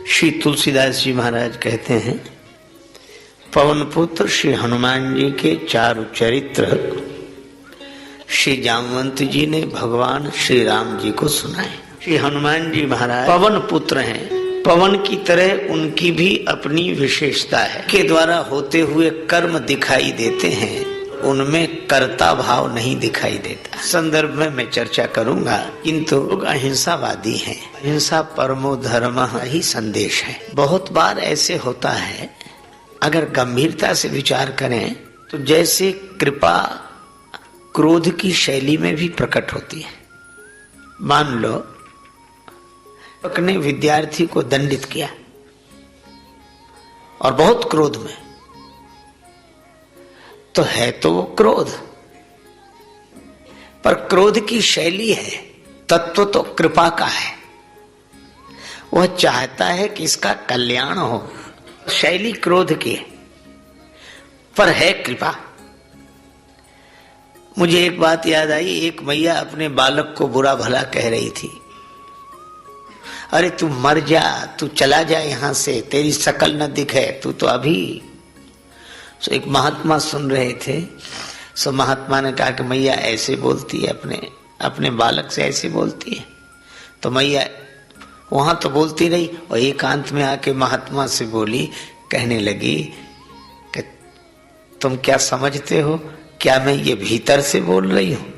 श्री तुलसीदास जी महाराज कहते हैं, पवन पुत्र श्री हनुमान जी के चारु चरित्र श्री जामवंत जी ने भगवान श्री राम जी को सुनाए। श्री हनुमान जी महाराज पवन पुत्र हैं। पवन की तरह उनकी भी अपनी विशेषता है के द्वारा होते हुए कर्म दिखाई देते हैं, उनमें कर्ता भाव नहीं दिखाई देता। संदर्भ में मैं चर्चा करूंगा, किंतु लोग अहिंसावादी हैं। अहिंसा परमो धर्मः ही संदेश है। बहुत बार ऐसे होता है, अगर गंभीरता से विचार करें तो जैसे कृपा क्रोध की शैली में भी प्रकट होती है। मान लो ने विद्यार्थी को दंडित किया और बहुत क्रोध में, तो है तो वो क्रोध, पर क्रोध की शैली है, तत्व तो कृपा का है। वह चाहता है कि इसका कल्याण हो, शैली क्रोध की है पर है कृपा। मुझे एक बात याद आई, एक मैया अपने बालक को बुरा भला कह रही थी, अरे तू मर जा, तू चला जा यहाँ से, तेरी शकल न दिखे, तू तो अभी। सो एक महात्मा सुन रहे थे। सो महात्मा ने कहा कि मैया ऐसे बोलती है, अपने बालक से ऐसे बोलती है। तो मैया वहां तो बोलती रही और एकांत में आके महात्मा से बोली, कहने लगी कि तुम क्या समझते हो, क्या मैं ये भीतर से बोल रही हूं?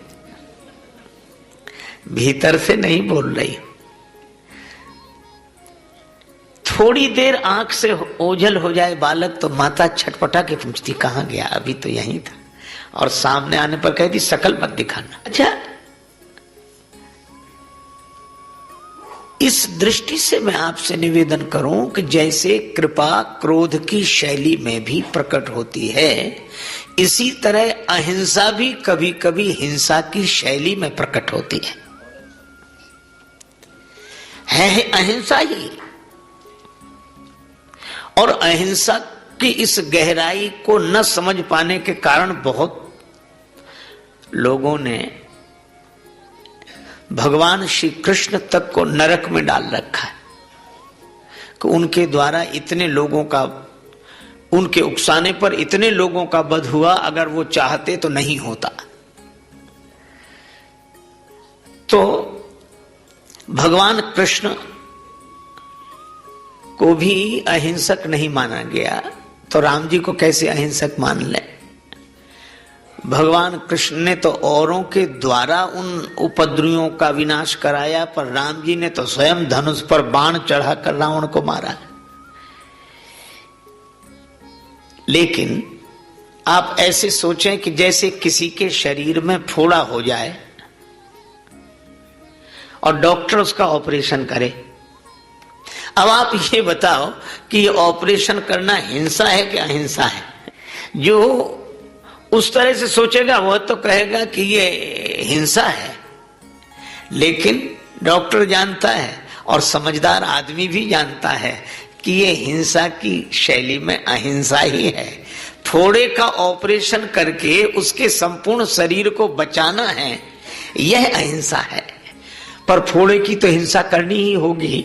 भीतर से नहीं बोल रही हूं। थोड़ी देर आंख से ओझल हो जाए बालक तो माता छटपटा के पूछती, कहां गया? अभी तो यहीं था। और सामने आने पर कहती, शकल मत दिखाना। अच्छा, इस दृष्टि से मैं आपसे निवेदन करूं कि जैसे कृपा क्रोध की शैली में भी प्रकट होती है, इसी तरह अहिंसा भी कभी कभी हिंसा की शैली में प्रकट होती है अहिंसा ही। और अहिंसा की इस गहराई को न समझ पाने के कारण बहुत लोगों ने भगवान श्री कृष्ण तक को नरक में डाल रखा है कि उनके द्वारा इतने लोगों का, उनके उकसाने पर इतने लोगों का वध हुआ, अगर वो चाहते तो नहीं होता। तो भगवान कृष्ण को भी अहिंसक नहीं माना गया, तो राम जी को कैसे अहिंसक मान ले? भगवान कृष्ण ने तो औरों के द्वारा उन उपद्रवियों का विनाश कराया, पर राम जी ने तो स्वयं धनुष पर बाण चढ़ाकर रावण को मारा। लेकिन आप ऐसे सोचें कि जैसे किसी के शरीर में फोड़ा हो जाए और डॉक्टर उसका ऑपरेशन करे। अब आप ये बताओ कि ये ऑपरेशन करना हिंसा है कि अहिंसा है? जो उस तरह से सोचेगा वह तो कहेगा कि ये हिंसा है, लेकिन डॉक्टर जानता है और समझदार आदमी भी जानता है कि ये हिंसा की शैली में अहिंसा ही है। फोड़े का ऑपरेशन करके उसके संपूर्ण शरीर को बचाना है, यह अहिंसा है। पर फोड़े की तो हिंसा करनी ही होगी,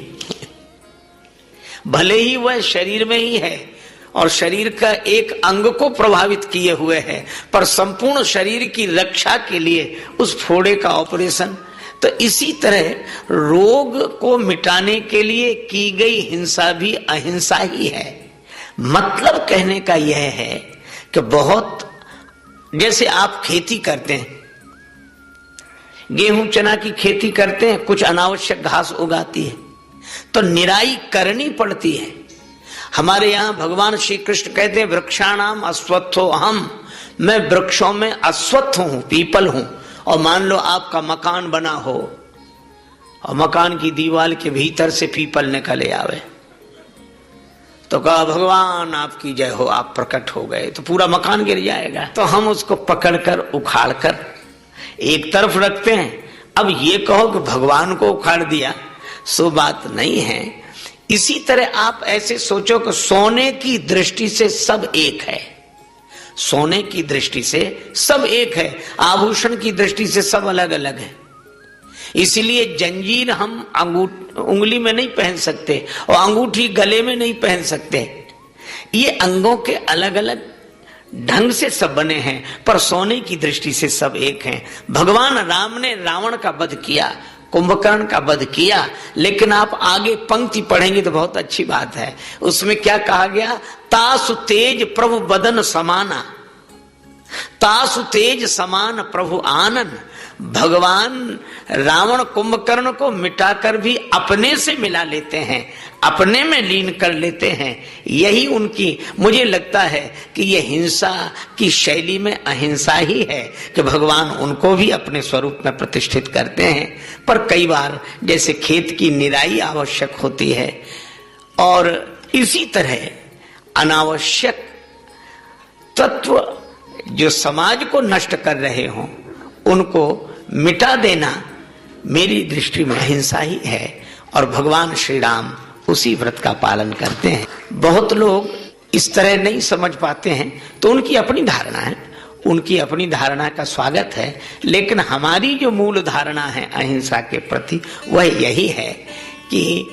भले ही वह शरीर में ही है और शरीर का एक अंग को प्रभावित किए हुए है, पर संपूर्ण शरीर की रक्षा के लिए उस फोड़े का ऑपरेशन। तो इसी तरह रोग को मिटाने के लिए की गई हिंसा भी अहिंसा ही है। मतलब कहने का यह है कि बहुत, जैसे आप खेती करते हैं, गेहूं चना की खेती करते हैं, कुछ अनावश्यक घास उगाती है तो निराई करनी पड़ती है। हमारे यहाँ भगवान श्री कृष्ण कहते हैं, वृक्षाणाम अश्वत्थो अहम, मैं वृक्षों में अश्वत्थ हूं, पीपल हूं। और मान लो आपका मकान बना हो और मकान की दीवार के भीतर से पीपल निकले आवे, तो कहा भगवान आपकी जय हो, आप प्रकट हो गए, तो पूरा मकान गिर जाएगा। तो हम उसको पकड़कर उखाड़कर एक तरफ रखते हैं। अब ये कहो कि भगवान को उखाड़ दिया, सो बात नहीं है। इसी तरह आप ऐसे सोचो कि सोने की दृष्टि से सब एक है, सोने की दृष्टि से सब एक है, आभूषण की दृष्टि से सब अलग अलग है। इसलिए जंजीर हम उंगली में नहीं पहन सकते और अंगूठी गले में नहीं पहन सकते। ये अंगों के अलग अलग ढंग से सब बने हैं, पर सोने की दृष्टि से सब एक हैं। भगवान राम ने रावण का वध किया, कुंभकर्ण का वध किया, लेकिन आप आगे पंक्ति पढ़ेंगे तो बहुत अच्छी बात है। उसमें क्या कहा गया? तासु तेज प्रभु बदन समाना, तासु तेज समान प्रभु आनन। भगवान रावण कुंभकर्ण को मिटाकर भी अपने से मिला लेते हैं, अपने में लीन कर लेते हैं। यही उनकी, मुझे लगता है कि यह हिंसा की शैली में अहिंसा ही है कि भगवान उनको भी अपने स्वरूप में प्रतिष्ठित करते हैं। पर कई बार जैसे खेत की निराई आवश्यक होती है, और इसी तरह अनावश्यक तत्व जो समाज को नष्ट कर रहे हों उनको मिटा देना मेरी दृष्टि में अहिंसा ही है। और भगवान श्री राम उसी व्रत का पालन करते हैं। बहुत लोग इस तरह नहीं समझ पाते हैं, तो उनकी अपनी धारणा है, उनकी अपनी धारणा का स्वागत है। लेकिन हमारी जो मूल धारणा है अहिंसा के प्रति, वह यही है कि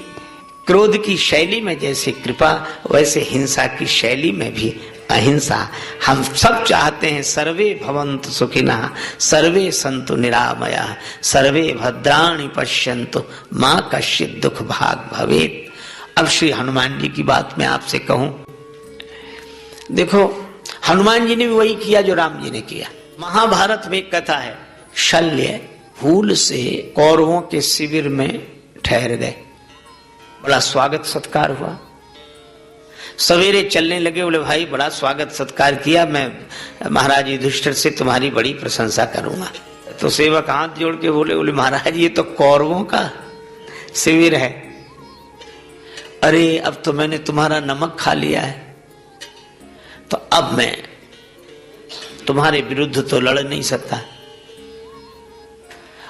क्रोध की शैली में जैसे कृपा, वैसे हिंसा की शैली में भी अहिंसा। हम सब चाहते हैं सर्वे भवन्तु सुखिनः, सर्वे सन्तु निरामयाः, सर्वे भद्राणि पश्यन्तु मां कश्चित् दुख भाग भवेत्। अब श्री हनुमान जी की बात मैं आपसे कहूं, देखो हनुमान जी ने भी वही किया जो राम जी ने किया। महाभारत में एक कथा है, शल्य भूल से कौरवों के शिविर में ठहर गए, बड़ा स्वागत सत्कार हुआ। सवेरे चलने लगे, बोले भाई बड़ा स्वागत सत्कार किया, मैं महाराज युधिष्ठिर से तुम्हारी बड़ी प्रशंसा करूंगा। तो सेवक हाथ जोड़ के बोले महाराज ये तो कौरवों का शिविर है। अरे अब तो मैंने तुम्हारा नमक खा लिया है, तो अब मैं तुम्हारे विरुद्ध तो लड़ नहीं सकता,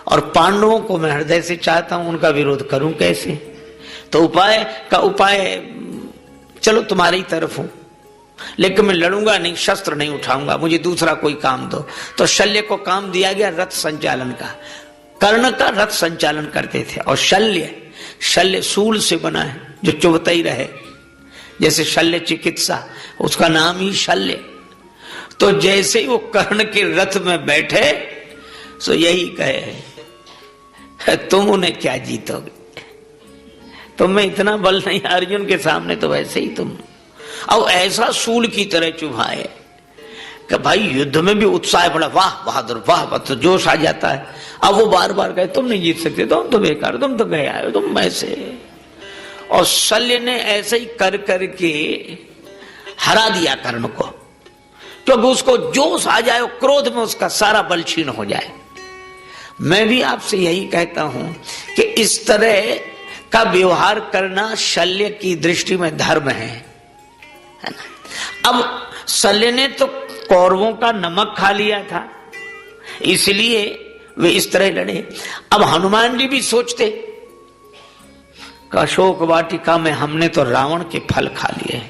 और पांडवों को मैं हृदय से चाहता हूं, उनका विरोध करूं कैसे? तो उपाय चलो तुम्हारी तरफ हूं, लेकिन मैं लड़ूंगा नहीं, शस्त्र नहीं उठाऊंगा, मुझे दूसरा कोई काम दो। तो शल्य को काम दिया गया रथ संचालन का। कर्ण का रथ संचालन करते थे, और शल्य सूल से बना है जो चुभता ही रहे, जैसे शल्य चिकित्सा, उसका नाम ही शल्य। तो जैसे ही वो कर्ण के रथ में बैठे, सो यही कहे तुम उन्हें क्या जीतोगे, तुम में इतना बल नहीं अर्जुन के सामने, तो वैसे ही तुम। अब ऐसा सूल की तरह चुभाए कि भाई युद्ध में भी उत्साह पड़ा, वाह बहादुर वाह, तो जोश आ जाता है। अब वो बार बार कहे तुम नहीं जीत सकते, तुम तो बेकार, तुम तो गए आए, तुम ऐसे। और शल्य ने ऐसे ही कर करके हरा दिया कर्ण को, क्योंकि उसको जोश आ जाए, क्रोध में उसका सारा बल छीन हो जाए। मैं भी आपसे यही कहता हूं कि इस तरह का व्यवहार करना शल्य की दृष्टि में धर्म है ना। अब शल्य ने तो कौरवों का नमक खा लिया था, इसलिए वे इस तरह लड़े। अब हनुमान जी भी सोचते कि अशोक वाटिका में हमने तो रावण के फल खा लिए,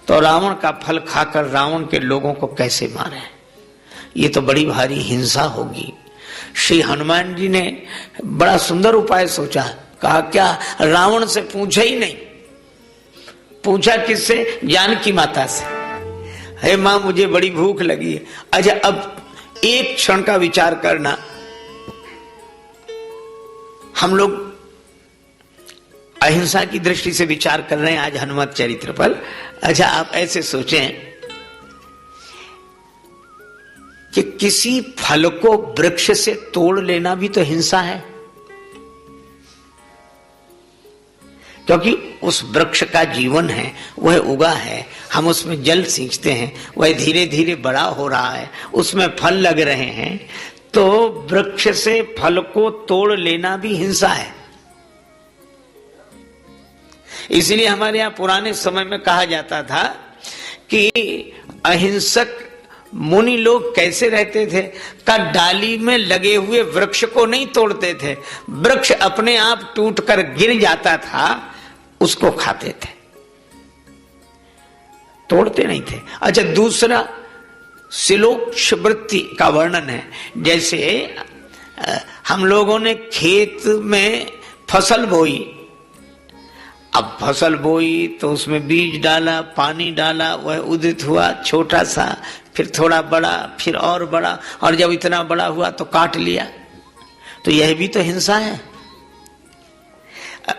तो रावण का फल खाकर रावण के लोगों को कैसे मारे, ये तो बड़ी भारी हिंसा होगी। श्री हनुमान जी ने बड़ा सुंदर उपाय सोचा, कहा क्या, रावण से पूछे ही नहीं। पूछा किससे? जानकी माता से। हे मां मुझे बड़ी भूख लगी है। अच्छा अब एक क्षण का विचार करना, हम लोग अहिंसा की दृष्टि से विचार कर रहे हैं आज हनुमत चरित्र पर। अच्छा आप ऐसे सोचें कि किसी फल को वृक्ष से तोड़ लेना भी तो हिंसा है, क्योंकि उस वृक्ष का जीवन है, वह उगा है, हम उसमें जल सींचते हैं, वह धीरे धीरे बड़ा हो रहा है, उसमें फल लग रहे हैं, तो वृक्ष से फल को तोड़ लेना भी हिंसा है। इसलिए हमारे यहां पुराने समय में कहा जाता था कि अहिंसक मुनि लोग कैसे रहते थे, का डाली में लगे हुए वृक्ष को नहीं तोड़ते थे, वृक्ष अपने आप टूटकर गिर जाता था उसको खाते थे, तोड़ते नहीं थे। अच्छा दूसरा सिलोक्ष वृत्ति का वर्णन है, जैसे हम लोगों ने खेत में फसल बोई, अब फसल बोई तो उसमें बीज डाला, पानी डाला, वह उदित हुआ छोटा सा, फिर थोड़ा बड़ा, फिर और बड़ा, और जब इतना बड़ा हुआ तो काट लिया। तो यह भी तो हिंसा है।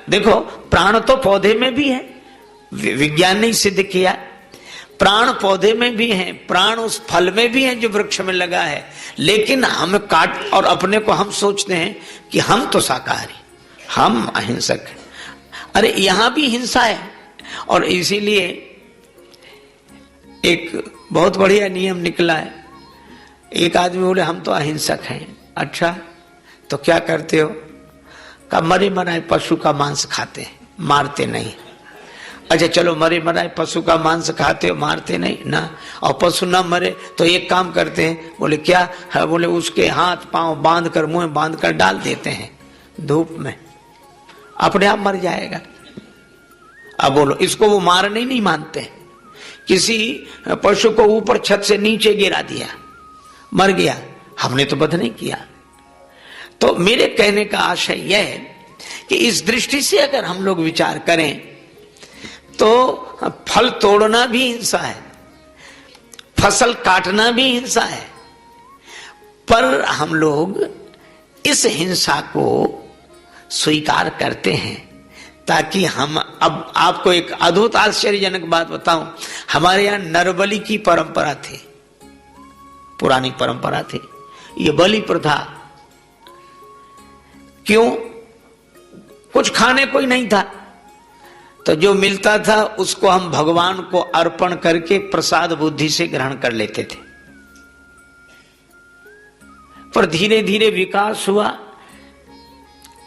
देखो, प्राण तो पौधे में भी है, विज्ञान ने सिद्ध किया, प्राण पौधे में भी है, प्राण उस फल में भी है जो वृक्ष में लगा है। लेकिन हम काट, और अपने को हम सोचते हैं कि हम तो शाकाहारी, हम अहिंसक हैं। अरे यहां भी हिंसा है। और इसीलिए एक बहुत बढ़िया नियम निकला है। एक आदमी बोले हम तो अहिंसक हैं। अच्छा, तो क्या करते हो? का मरे मराए पशु का मांस खाते हैं, मारते नहीं। अच्छा चलो, मरे मराए पशु का मांस खाते हो, मारते नहीं ना, और पशु ना मरे तो एक काम करते हैं। बोले क्या है? बोले उसके हाथ पांव बांध कर, मुंह बांध कर डाल देते हैं धूप में, अपने आप मर जाएगा। अब बोलो, इसको वो मारने नहीं मानते। किसी पशु को ऊपर छत से नीचे गिरा दिया, मर गया, हमने तो वध नहीं किया। तो मेरे कहने का आशय यह है कि इस दृष्टि से अगर हम लोग विचार करें तो फल तोड़ना भी हिंसा है, फसल काटना भी हिंसा है। पर हम लोग इस हिंसा को स्वीकार करते हैं ताकि हम, अब आपको एक अद्भुत आश्चर्यजनक बात बताऊं, हमारे यहां नरबलि की परंपरा थी, पुरानी परंपरा थी। ये बलि प्रथा क्यों? कुछ खाने को ही नहीं था, तो जो मिलता था उसको हम भगवान को अर्पण करके प्रसाद बुद्धि से ग्रहण कर लेते थे। पर धीरे धीरे विकास हुआ,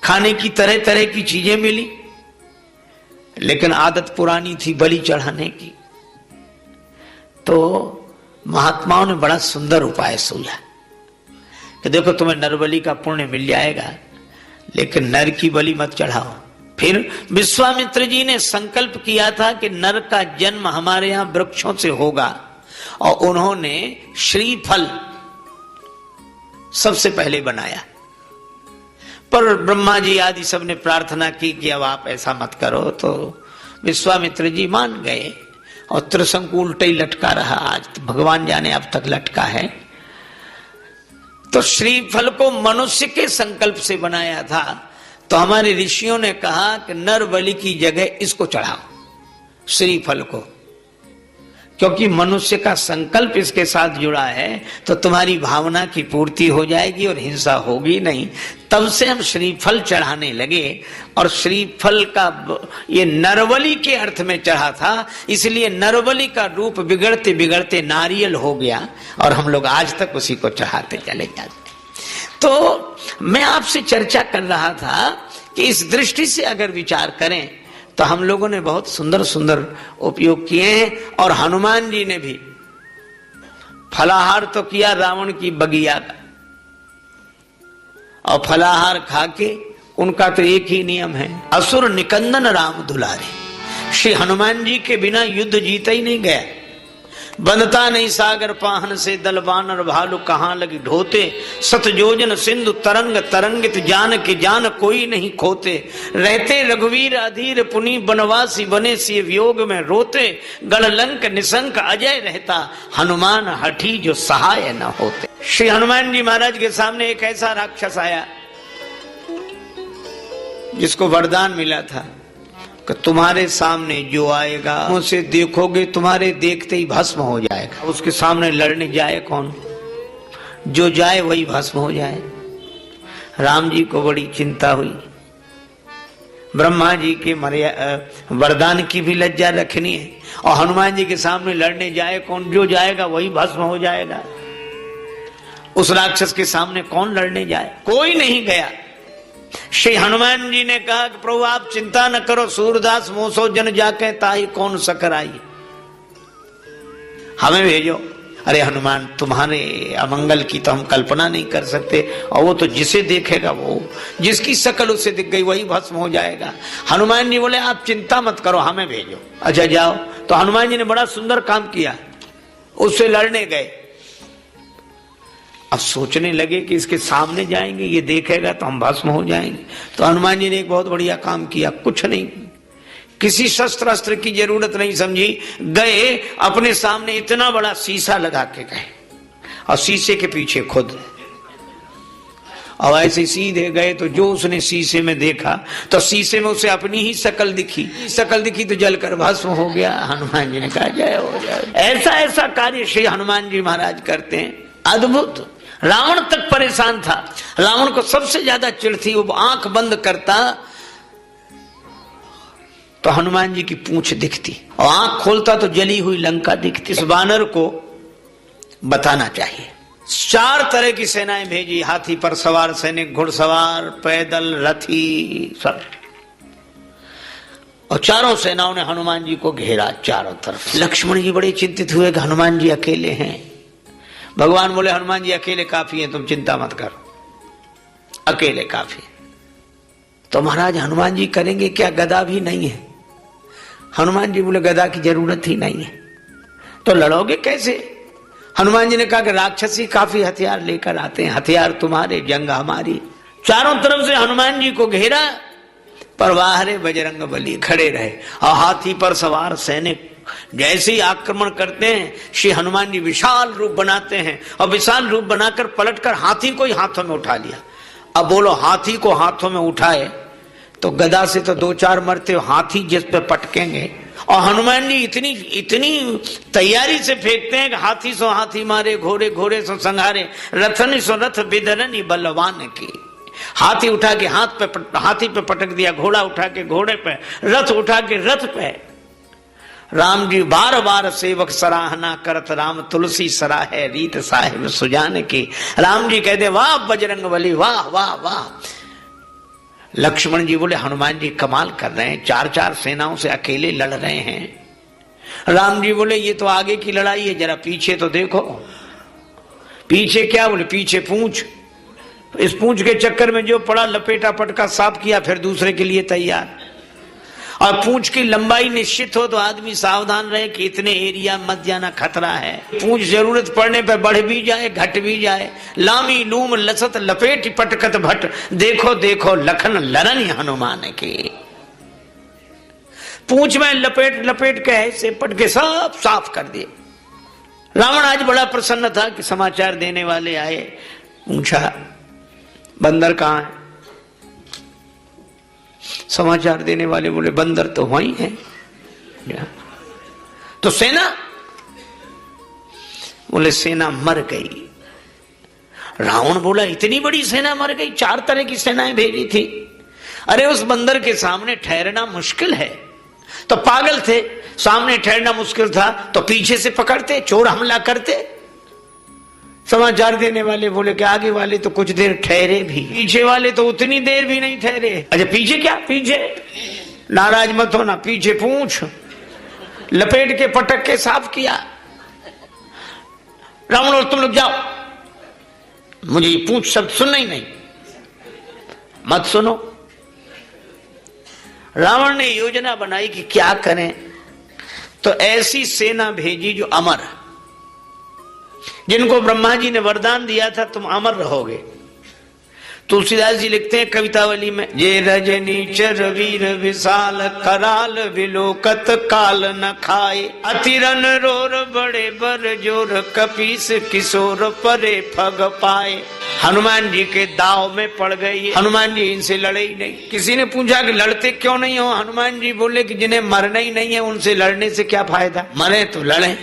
खाने की तरह तरह की चीजें मिली, लेकिन आदत पुरानी थी बलि चढ़ाने की। तो महात्माओं ने बड़ा सुंदर उपाय सूझा कि देखो, तुम्हें नरबलि का पुण्य मिल जाएगा, लेकिन नर की बलि मत चढ़ाओ। फिर विश्वामित्र जी ने संकल्प किया था कि नर का जन्म हमारे यहां वृक्षों से होगा, और उन्होंने श्रीफल सबसे पहले बनाया। पर ब्रह्मा जी आदि सब ने प्रार्थना की कि अब आप ऐसा मत करो, तो विश्वामित्र जी मान गए, और त्रिशंकु उल्टे ही लटका रहा, आज तो भगवान जाने अब तक लटका है। तो श्रीफल को मनुष्य के संकल्प से बनाया था, तो हमारे ऋषियों ने कहा कि नर बलि की जगह इसको चढ़ाओ, श्रीफल को, क्योंकि मनुष्य का संकल्प इसके साथ जुड़ा है, तो तुम्हारी भावना की पूर्ति हो जाएगी और हिंसा होगी नहीं। तब से हम श्रीफल चढ़ाने लगे, और श्रीफल का ये नरबलि के अर्थ में चढ़ा था, इसलिए नरबलि का रूप बिगड़ते बिगड़ते नारियल हो गया, और हम लोग आज तक उसी को चढ़ाते चले जाते। तो मैं आपसे चर्चा कर रहा था कि इस दृष्टि से अगर विचार करें तो हम लोगों ने बहुत सुंदर सुंदर उपयोग किए हैं। और हनुमान जी ने भी फलाहार तो किया रावण की बगिया का, और फलाहार खा के उनका तो एक ही नियम है, असुर निकंदन राम दुलारे। श्री हनुमान जी के बिना युद्ध जीता ही नहीं गया। बंधता नहीं सागर पाहन से दल बानर भालू कहां लगी ढोते, सतजोजन सिंधु तरंग तरंगित जान के जान कोई नहीं खोते। रहते रघुवीर अधीर पुनि बनवासी बने सी वियोग में रोते, गणलंक निशंक अजय रहता हनुमान हठी जो सहाय न होते। श्री हनुमान जी महाराज के सामने एक ऐसा राक्षस आया जिसको वरदान मिला था कि तुम्हारे सामने जो आएगा उसे देखोगे, तुम्हारे देखते ही भस्म हो जाएगा। उसके सामने लड़ने जाए कौन? जो जाए वही भस्म हो जाए। राम जी को बड़ी चिंता हुई, ब्रह्मा जी के वरदान की भी लज्जा रखनी है, और हनुमान जी के सामने लड़ने जाए कौन? जो जाएगा वही भस्म हो जाएगा। उस राक्षस के सामने कौन लड़ने जाए? कोई नहीं गया। श्री हनुमान जी ने कहा कि प्रभु आप चिंता न करो, सूरदास मोसो जन जाके ताई कौन सकर आई, हमें भेजो। अरे हनुमान, तुम्हारे अमंगल की तो हम कल्पना नहीं कर सकते, और वो तो जिसे देखेगा, वो जिसकी शकल उसे दिख गई वही भस्म हो जाएगा। हनुमान जी बोले आप चिंता मत करो, हमें भेजो। अच्छा जाओ। तो हनुमान जी ने बड़ा सुंदर काम किया, उससे लड़ने गए। अब सोचने लगे कि इसके सामने जाएंगे, ये देखेगा तो हम भस्म हो जाएंगे। तो हनुमान जी ने एक बहुत बढ़िया काम किया, कुछ नहीं, किसी शस्त्र अस्त्र की जरूरत नहीं समझी, गए अपने सामने इतना बड़ा शीशा लगा के गए और शीशे के पीछे खुद, और ऐसे सीधे गए तो जो उसने शीशे में देखा तो शीशे में उसे अपनी ही शकल दिखी तो जलकर भस्म हो गया। हनुमान जी ने कहा जय हो जाए। ऐसा ऐसा कार्य श्री हनुमान जी महाराज करते हैं, अद्भुत। रावण तक परेशान था, रावण को सबसे ज्यादा चिढ़ थी, वो आंख बंद करता तो हनुमान जी की पूंछ दिखती और आंख खोलता तो जली हुई लंका दिखती। इस वानर को बताना चाहिए। 4 तरह की सेनाएं भेजी, हाथी पर सवार सैनिक, घुड़सवार, पैदल, रथी, सब, और चारों सेनाओं ने हनुमान जी को घेरा चारों तरफ। लक्ष्मण जी बड़े चिंतित हुए कि हनुमान जी अकेले हैं। भगवान बोले हनुमान जी अकेले काफी हैं, तुम चिंता मत करो, अकेले काफी। तो महाराज हनुमान जी करेंगे क्या, गदा भी नहीं है। हनुमान जी बोले गदा की जरूरत ही नहीं है। तो लड़ोगे कैसे? हनुमान जी ने कहा कि राक्षसी काफी हथियार लेकर आते हैं, हथियार तुम्हारे, जंग हमारी। चारों तरफ से हनुमान जी को घेरा, पर बाहरे बजरंग बली खड़े रहे और हाथी पर सवार सैनिक जैसे ही आक्रमण करते हैं, श्री हनुमान जी विशाल रूप बनाते हैं और विशाल रूप बनाकर पलटकर हाथी को ही हाथों में उठा लिया। अब बोलो, हाथी को हाथों में उठाए तो गदा से तो 2-4 मरते, हाथी जिस पे पटकेंगे। और हनुमान जी इतनी तैयारी से फेंकते हैं कि हाथी सो हाथी मारे, घोड़े घोड़े सो संहारे, रथन सो रथ बिदरनी बलवान की। हाथी उठा के हाथी पे पटक दिया, घोड़ा उठा के घोड़े पे, रथ उठा के रथ पे। राम जी बार बार सेवक सराहना करत, राम तुलसी सराहे रीत साहिब सुजान की। राम जी कहते वाह बजरंग बली, वाह वाह वाह। लक्ष्मण जी बोले हनुमान जी कमाल कर रहे हैं, 4-4 सेनाओं से अकेले लड़ रहे हैं। राम जी बोले ये तो आगे की लड़ाई है, जरा पीछे तो देखो। पीछे क्या? बोले पीछे पूंछ। इस पूंछ के चक्कर में जो पड़ा, लपेटा पटका साफ किया, फिर दूसरे के लिए तैयार। और पूंछ की लंबाई निश्चित हो तो आदमी सावधान रहे कि इतने एरिया मत जाना, खतरा है। पूंछ जरूरत पड़ने पर बढ़ भी जाए, घट भी जाए। लामी लूम लसत लपेट पटकत भट, देखो देखो लखन लरन हनुमान की। पूंछ में लपेट लपेट के ऐसे पटके सब साफ कर दिए। रावण आज बड़ा प्रसन्न था कि समाचार देने वाले आए। पूछा बंदर कहाँ है? समाचार देने वाले बोले बंदर तो वहीं है। तो सेना? बोले सेना मर गई। रावण बोला इतनी बड़ी सेना मर गई? 4 तरह की सेनाएं भेजी थी। अरे उस बंदर के सामने ठहरना मुश्किल है। तो पागल थे, सामने ठहरना मुश्किल था तो पीछे से पकड़ते, चोर हमला करते। समाचार देने वाले बोले कि आगे वाले तो कुछ देर ठहरे भी, पीछे वाले तो उतनी देर भी नहीं ठहरे। अच्छा पीछे क्या? पीछे नाराज मत होना, पीछे पूंछ लपेट के पटक के साफ किया। रावण और तुम लोग जाओ, मुझे ये पूंछ शब्द सुनना ही नहीं, मत सुनो। रावण ने योजना बनाई कि क्या करें, तो ऐसी सेना भेजी जो अमर, जिनको ब्रह्मा जी ने वरदान दिया था तुम अमर रहोगे। तुलसीदास जी लिखते हैं कवितावली में, जे रजनीचर वीर विशाल कराल विलोकत काल न खाए, अतिरन रोर बड़े बर जोर कपीस किशोर परे फग पाए। हनुमान जी के दाव में पड़ गई। हनुमान जी इनसे लड़े ही नहीं। किसी ने पूछा कि लड़ते क्यों नहीं हो? हनुमान जी बोले कि जिन्हें मरना ही नहीं है उनसे लड़ने से क्या फायदा, मरे तो लड़े।